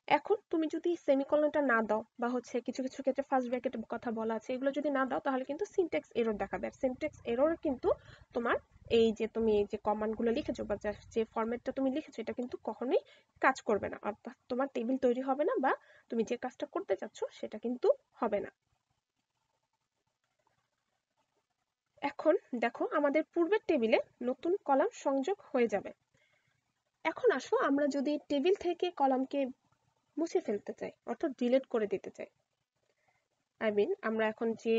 এখন তুমি যদি সেমিকোলনটা না দাও বা হচ্ছে কিছু কিছু ক্ষেত্রে ফার্স্ট ব্র্যাকেটের কথা বলা আছে এগুলো যদি না দাও তাহলে কিন্তু সিনট্যাক্স এরর দেখাবে। আর সিনট্যাক্স এরর কিন্তু তোমার এই যে তুমি যে কমান্ডগুলো লিখেছো বা যে ফরম্যাটটা তুমি লিখেছো এটা কিন্তু কখনোই কাজ করবে না, অর্থাৎ তোমার টেবিল তৈরি হবে না বা তুমি যে কাজটা করতে চাচ্ছ সেটা কিন্তু হবে না। এখন দেখো আমাদের পূর্বের টেবিলে নতুন কলাম সংযোগ হয়ে যাবে। এখন আসো আমরা যদি টেবিল থেকে কলামকে মুছে ফেলতে চাই অর্থাৎ ডিলিট করে দিতে চাই, আমরা এখন যে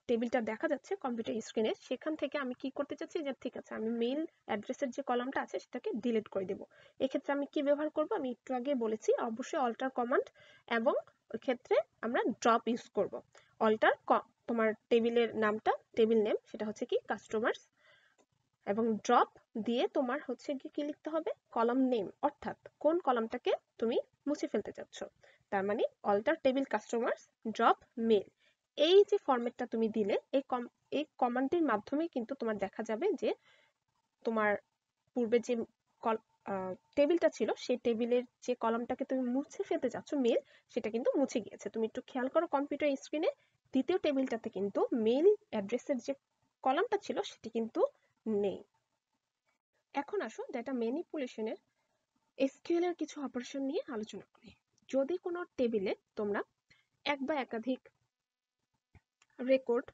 টেবিলটা দেখা যাচ্ছে কম্পিউটার স্ক্রিনে সেখান থেকে আমি কি করতে চাচ্ছি যে ঠিক আছে আমি মেইল অ্যাড্রেসের যে কলামটা আছে সেটাকে ডিলিট করে দেব। এক্ষেত্রে আমি কি ব্যবহার করব, আমি একটু আগে বলেছি অবশ্যই অল্টার কমান্ড এবং ওই ক্ষেত্রে আমরা ড্রপ ইউজ করব। অল্টার তোমার টেবিলের নামটা টেবিল নেম সেটা হচ্ছে কি কাস্টমার্স এবং ড্রপ দিয়ে তোমার হচ্ছে কি লিখতে হবে কলাম নেম, অর্থাৎ কোন কলামটাকে তুমি মুছে ফেলতে চাচ্ছ। তার মানে alter table customers drop male. এই যে ফরম্যাটটা তুমি দিলে এই কমান্ডের মাধ্যমে কিন্তু তোমার দেখা যাবে যে তোমার পূর্বে যে টেবিলটা ছিল সেই টেবিলের যে কলামটাকে তুমি মুছে ফেলতে চাচ্ছ মেল সেটা কিন্তু মুছে গিয়েছে। তুমি একটু খেয়াল করো কম্পিউটার স্ক্রিনে দ্বিতীয় টেবিলটাতে কিন্তু মেল অ্যাড্রেসের যে কলামটা ছিল সেটি কিন্তু নেই। এখন আসো ডেটা ম্যানিপুলেশনের এসকিউএল এর কিছু অপারেশন নিয়ে আলোচনা করি। যদি কোনো টেবিলে তোমরা এক বা একাধিক রেকর্ড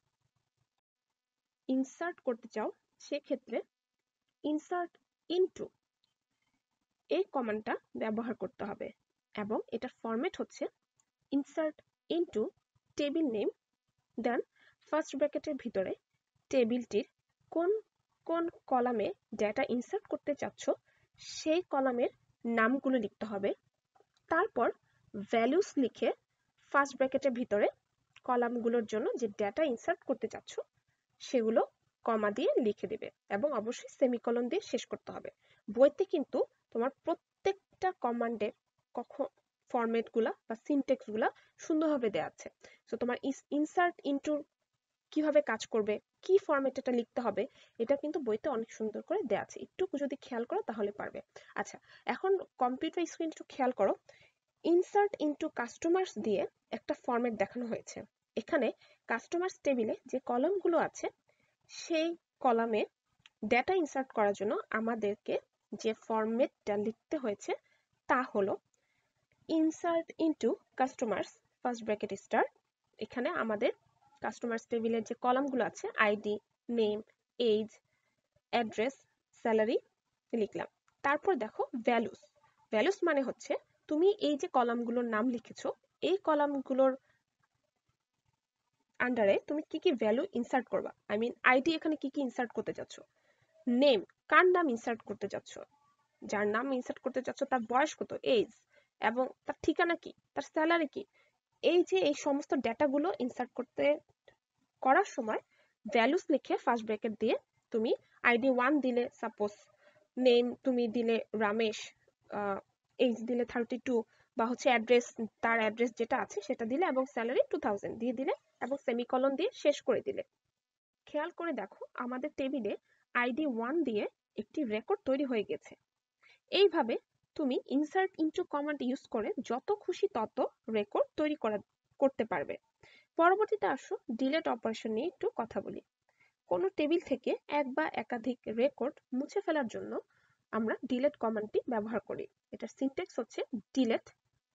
ইনসার্ট করতে চাও সেক্ষেত্রে ইনসার্ট ইনটু এই কমান্ডটা ব্যবহার করতে হবে এবং এটার ফরম্যাট হচ্ছে ইনসার্ট ইনটু টেবিল নেম, দেন ফার্স্ট ব্র্যাকেটের ভিতরে টেবিলটির কোন কোন কলামে ডেটা ইনসার্ট করতে চাচ্ছ সেই কলামের নামগুলো লিখতে হবে। তারপর ভ্যালুস লিখে ফার্স্ট ব্র্যাকেটের ভিতরে কলামগুলোর জন্য যে ডেটা ইনসার্ট করতে চাচ্ছ সেগুলো কমা দিয়ে লিখে দেবে এবং অবশ্যই সেমিকোলন দিয়ে শেষ করতে হবে। বইতে কিন্তু তোমার প্রত্যেকটা কমান্ডের ফরম্যাটগুলা বা সিনট্যাক্সগুলা সুন্দরভাবে দেওয়া আছে। সো তোমার ইনসার্ট ইনটু কিভাবে কাজ করবে, কি ফরম্যাটে এটা লিখতে হবে এটা কিন্তু বইতে অনেক সুন্দর করে দেওয়া আছে, একটু যদি খেয়াল করো তাহলে পারবে। আচ্ছা, এখন কম্পিউটার স্ক্রিন একটু খেয়াল করো, ইনসার্ট ইনটু কাস্টমার্স দিয়ে একটা ফরম্যাট দেখানো হয়েছে। এখানে কাস্টমার্স টেবিলে যে কলামগুলো আছে সেই কলামে ডেটা ইনসার্ট করার জন্য আমাদেরকে যে ফরম্যাটটা লিখতে হয়েছে তা হলো insert into customers first bracket star. এখানে আমাদের কাস্টমার্স টেবিলের যে কলামগুলো আছে ID, name, age, address, salary লিখলাম। তারপর দেখো ভ্যালুস। ভ্যালুস মানে হচ্ছে তুমি এই যে কলামগুলোর নাম লিখেছো, এই কলামগুলোর আন্ডারে তুমি কি কি ভ্যালু ইনসার্ট করবা, আই মিন আইডি এখানে কি কি ইনসার্ট করতে যাচ্ছ। নেম, কার নাম ইনসার্ট করতে যাচ্ছ, যার নাম ইনসার্ট করতে যাচ্ছ তার বয়স কত, এজ, এবং তার ঠিকানা কি, তার স্যালারি কি। এই যে এই সমস্ত ডেটাগুলো ইনসার্ট করার সময় ভ্যালুস লিখে ফার্স্ট ব্র্যাকেট দিয়ে তুমি আইডি 1 দিলে, সাপোজ নেম তুমি দিলে রামেশ, এজ দিলে 32, বা হচ্ছে অ্যাড্রেস, তার অ্যাড্রেস যেটা আছে সেটা দিলে, এবং স্যালারি 2000 দিয়ে দিলে, এবং সেমিকলন দিয়ে শেষ করে দিলে। খেয়াল করে দেখো আমাদের টেবিলে আইডি 1 দিয়ে একটি রেকর্ড তৈরি হয়ে গেছে। এইভাবে তুমি ইনসার্ট ইনটু কমান্ড ইউজ করে যত খুশি তত রেকর্ড তৈরি করতে পারবে। পরবর্তীতে আসো ডিলেট অপারেশন নিয়ে একটু কথা বলি। কোনো টেবিল থেকে এক বা একাধিক রেকর্ড মুছে ফেলার জন্য আমরা ডিলেট কমান্ডটি ব্যবহার করি। এটার সিনট্যাক্স হচ্ছে delete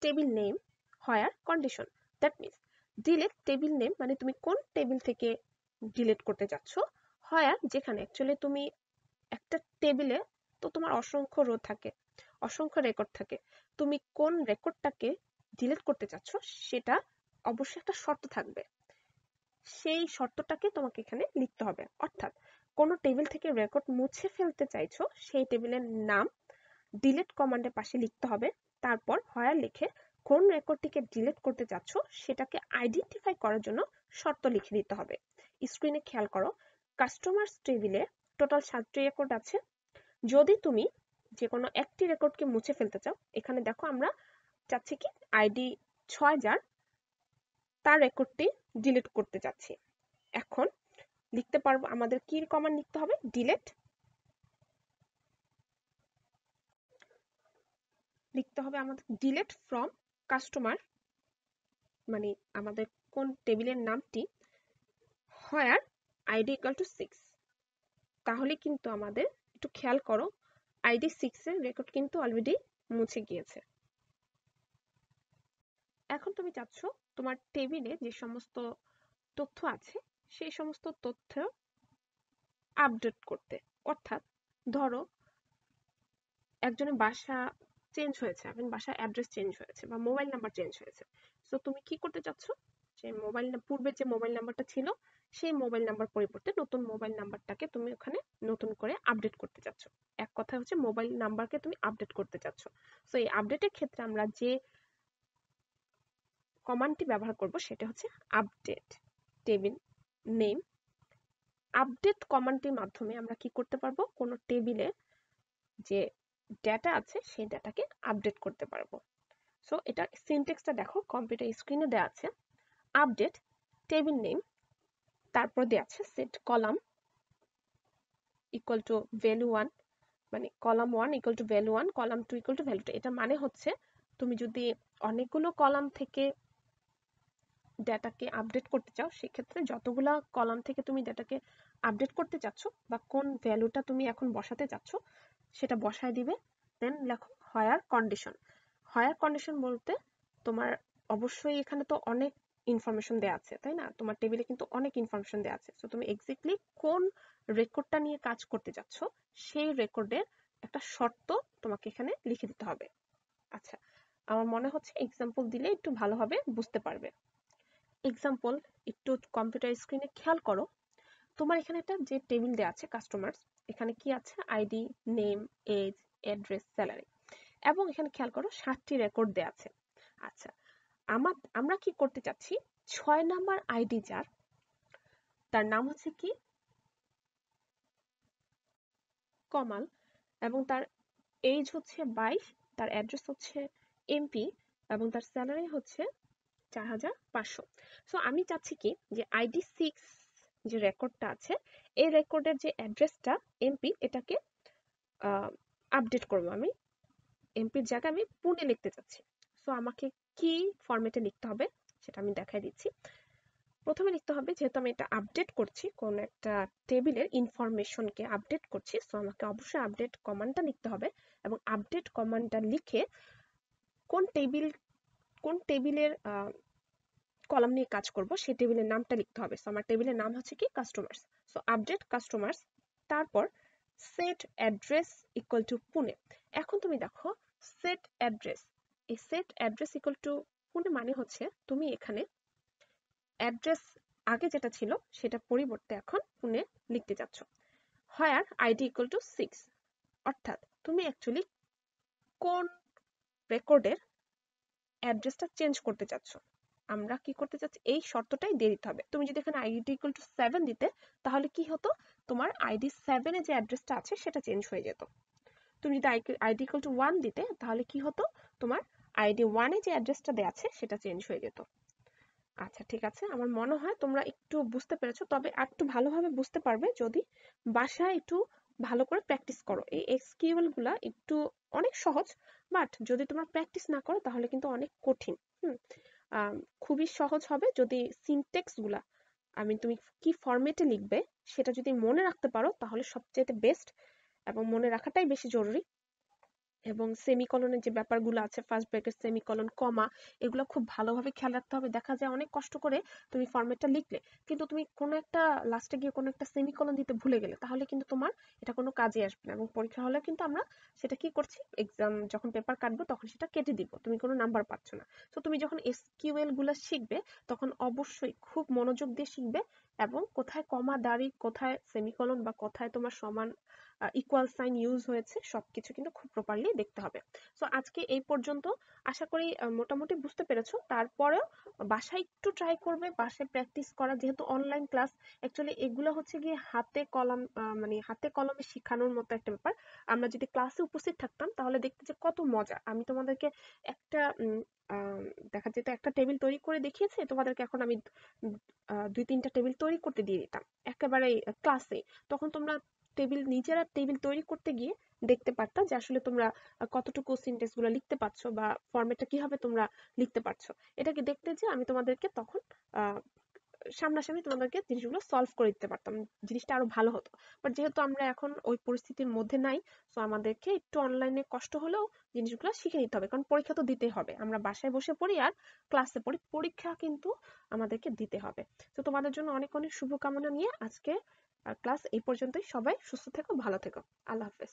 table name where condition. That means delete table name মানে তুমি কোন টেবিল থেকে ডিলিট করতে যাচ্ছ, হোয়ার যেখানে অ্যাকচুয়ালি তুমি একটা টেবিলে তো তোমার অসংখ্য রো থাকে, অসংখ্য রেকর্ড থাকে, তুমি কোন রেকর্ডটাকে ডিলিট করতে চাচ্ছ সেটা অবশ্যই একটা শর্ত থাকবে, সেই শর্তটাকে তোমাকে এখানে লিখতে হবে। অর্থাৎ কোনো টেবিল থেকে রেকর্ড মুছে ফেলতে চাইছো, সেই টেবিলের নাম ডিলিট কমান্ডের পাশে লিখতে হবে, তারপর হোয়ার লিখে কোন রেকর্ডটিকে ডিলিট করতে চাচ্ছ সেটাকে আইডেন্টিফাই করার জন্য শর্ত লিখে দিতে হবে। স্ক্রিনে খেয়াল করো কাস্টমার্স টেবিলে টোটাল 7টি রেকর্ড আছে। যদি তুমি যে কোনো একটি রেকর্ডকে মুছে ফেলতে চাও, এখানে দেখো আমরা চাচ্ছি কি আইডি 6 যার, তার রেকর্ডটি ডিলিট করতে চাচ্ছি। এখন লিখতে পারবো, আমাদের কি কমান্ড লিখতে হবে, ডিলিট, লিখতে হবে আমাদের ডিলিট ফ্রম কাস্টমার, মানে আমাদের কোন টেবিলের নামটি, হোয়ার আইডি ইকুয়াল টু 6। তাহলে কিন্তু আমাদের একটু খেয়াল করো আইডি 6 এর রেকর্ড কিন্তু অলরেডি মুছে গিয়েছে। এখন তুমি চাচ্ছ তোমার টেবিলে যে সমস্ত তথ্য আছে সেই সমস্ত তথ্য আপডেট করতে। অর্থাৎ ধরো একজনের বাসা চেঞ্জ হয়েছে, এবং বাসার অ্যাড্রেস চেঞ্জ হয়েছে বা মোবাইল নাম্বার চেঞ্জ হয়েছে। সো তুমি কি করতে চাচ্ছ, যে পূর্বে যে মোবাইল নাম্বারটা ছিল সেই মোবাইল নাম্বার পরিবর্তে নতুন মোবাইল নাম্বারটাকে তুমি ওখানে নতুন করে আপডেট করতে চাচ্ছ। এক কথা হচ্ছে মোবাইল নাম্বারকে তুমি আপডেট করতে চাচ্ছ। সো এই আপডেটের ক্ষেত্রে আমরা যে কমান্ডটি ব্যবহার করব সেটা হচ্ছে আপডেট টেবিল নেম। আপডেট কমান্ডটির মাধ্যমে আমরা কি করতে পারবো, কোনো টেবিলে যে ডেটা আছে সেই ডেটাকে আপডেট করতে পারবো। সো এটা সিনট্যাক্সটা দেখো কম্পিউটার স্ক্রিনে দেওয়া আছে। আপডেট টেবিল নেম, তারপর দেওয়া আছে set column equal to value 1, মানে column 1 equal to value 1, column 2 equal to value 2। এটা মানে হচ্ছে তুমি যদি অনেকগুলো কলাম থেকে ডেটাকে আপডেট করতে চাও, সেক্ষেত্রে যতগুলা কলাম থেকে তুমি ডেটাকে আপডেট করতে চাচ্ছ বা কোন ভ্যালুটা তুমি এখন বসাতে চাচ্ছ সেটা বসায় দিবে। দেন লেখো হোয়ার কন্ডিশন। হোয়ার কন্ডিশন বলতে তোমার অবশ্যই এখানে তো অনেক ইনফরমেশন দেওয়া আছে, তাই না, তোমার টেবিলে কিন্তু অনেক ইনফরমেশন দেওয়া আছে। সো তুমি এক্স্যাক্টলি কোন রেকর্ডটা নিয়ে কাজ করতে যাচ্ছ সেই রেকর্ডের একটা শর্ত তোমাকে এখানে লিখে দিতে হবে। আচ্ছা, আমার মনে হচ্ছে এক্সাম্পল দিলে একটু ভালোভাবে বুঝতে পারবে। এক্সাম্পল, একটু কম্পিউটার স্ক্রিনে খেয়াল করো, তোমার এখানে একটা যে টেবিল দেওয়া আছে কাস্টমার্স, এখানে কি আছে, ID, name, age, address, salary, এবং এখানে খেয়াল করো 7টি রেকর্ড দেওয়া আছে। আচ্ছা, আমরা কি করতে চাচ্ছি, 6 নাম্বার আইডি যার, তার নাম হচ্ছে কি কমাল, এবং তার এজ হচ্ছে 22, তার অ্যাড্রেস হচ্ছে এমপি, এবং তার স্যালারি হচ্ছে 4500। সো আমি চাচ্ছি কি যে আইডি 6 যে রেকর্ডটা আছে এই রেকর্ডের যে অ্যাড্রেসটা এমপি, এটাকে আপডেট করব। আমি এমপির জায়গায় আমি পুনে লিখতে চাচ্ছি। সো আমাকে কি ফরম্যাটে লিখতে হবে সেটা আমি দেখাই দিচ্ছি। প্রথমে লিখতে হবে, যেহেতু আমি এটা আপডেট করছি, কোন একটা টেবিলের ইনফরমেশনকে আপডেট করছি, সো আমাকে অবশ্যই আপডেট কমান্ডটা লিখতে হবে, এবং আপডেট কমান্ডটা লিখে কোন টেবিলের কলাম নিয়ে কাজ করব সেই টেবিলের নামটা লিখতে হবে। সো আমার টেবিলের নাম হচ্ছে কি কাস্টমার্স। সো আপডেট কাস্টমার্স, তারপর set address equal to Pune. এখন তুমি দেখো সেট অ্যাড্রেস, এই set address equal to Pune মানে হচ্ছে তুমি এখানে অ্যাড্রেস আগে যেটা ছিল সেটা পরিবর্তে এখন পুনে লিখতে যাচ্ছ। হোয়ার আইডি ইকুয়াল টু 6, অর্থাৎ তুমি অ্যাকচুয়ালি কোন রেকর্ডের অ্যাড্রেসটা চেঞ্জ করতে চাচ্ছ। আমরা কি করতে চাচ্ছি এই শর্তটাই দিয়ে দিতে হবে। তুমি যদি এখানে আইডি ইকুয়াল টু 7 দিতে তাহলে কি হতো, তোমার আইডি 7 এ যে অ্যাড্রেসটা আছে সেটা চেঞ্জ হয়ে যেত। তুমি যদি আইডি ইকুয়াল টু 1 দিতে তাহলে কি হতো, তোমার আইডি 1 এ যে অ্যাড্রেসটা দেওয়া আছে সেটা চেঞ্জ হয়ে যেত। আচ্ছা ঠিক আছে, আমার মনে হয় তোমরা একটু বুঝতে পেরেছো, তবে একটু ভালোভাবে বুঝতে পারবে যদি বাসায় একটু ভালো করে প্র্যাকটিস করো। এই এসকিউএল গুলা একটু অনেক সহজ, বাট যদি তোমরা প্র্যাকটিস না করো তাহলে কিন্তু অনেক কঠিন। খুবই সহজ হবে যদি সিনটেক্স গুলা, তুমি কি ফরম্যাটে লিখবে সেটা যদি মনে রাখতে পারো তাহলে সবচেয়ে বেস্ট, এবং মনে রাখাটাই বেশি জরুরি। এবং সেমিকলনের যে ব্যাপারগুলো আছে, ফার্স্ট ব্র্যাকেট, সেমিকলন, কমা, এগুলো খুব ভালোভাবে খেয়াল রাখতে হবে। দেখা যায় অনেক কষ্ট করে তুমি ফরম্যাটটা লিখলে কিন্তু তুমি কোনো একটা লাস্টে গিয়ে কোনো একটা সেমিকলন দিতে ভুলে গেলে তাহলে কিন্তু তোমার এটা কোনো কাজে আসবে না, এবং পরীক্ষা হলে কিন্তু আমরা সেটা কি করছি, এক্সাম যখন পেপার কাটবো তখন সেটা কেটে দিব, তুমি কোনো নাম্বার পাচ্ছ না। তো তুমি যখন এসকিউএল গুলো শিখবে তখন অবশ্যই খুব মনোযোগ দিয়ে শিখবে, এবং কোথায় কমা দাঁড়ি, কোথায় সেমিকলন বা কোথায় তোমার সমান ইকুয়াল সাইন ইউজ হয়েছে সবকিছু কিন্তু খুব প্রপারলি দেখতে হবে। সো আজকে এই পর্যন্ত, আশা করি মোটামুটি বুঝতে পেরেছো। তারপরেও বাসায় একটু ট্রাই করবে, বাসায় প্র্যাকটিস করা, যেহেতু অনলাইন ক্লাস, অ্যাকচুয়ালি এগুলো হচ্ছে গিয়ে হাতে কলম, মানে হাতে কলমে শেখানোর মতো একটা ব্যাপার। আমরা যদি ক্লাসে উপস্থিত থাকতাম তাহলে দেখতে যে কত মজা। আমি তোমাদেরকে একটা দেখা যেত একটা টেবিল তৈরি করে দেখিয়েছি, তোমাদেরকে এখন আমি 2-3টা টেবিল তৈরি করতে দিয়ে দিতাম একেবারে ক্লাসে, তখন তোমরা নিজেরা টেবিল তৈরি করতে গিয়ে দেখতে পারতা যে আসলে তোমরা কতটুকু সিনটেক্স গুলো লিখতে পারছো বা ফরম্যাটটা কিভাবে তোমরা লিখতে পারছো। এটাকে দেখতে যে আমি তোমাদেরকে তখন আহ সামনাসামনি তোমাদেরকে জিনিসগুলো সলভ করে দিতে পারতাম, জিনিসটা আরো ভালো হতো। বাট যেহেতু আমরা এখন ওই পরিস্থিতির মধ্যে নাই, তো আমাদেরকে একটু অনলাইনে কষ্ট হলেও জিনিসগুলো শিখে নিতে হবে, কারণ পরীক্ষা তো দিতে হবে। আমরা বাসায় বসে পড়ি আর ক্লাসে পড়ি, পরীক্ষা কিন্তু আমাদেরকে দিতে হবে। তো তোমাদের জন্য অনেক অনেক শুভকামনা নিয়ে আজকে ক্লাস এই পর্যন্তই। সবাই সুস্থ থেকো, ভালো থেকো। আল্লাহ হাফেজ।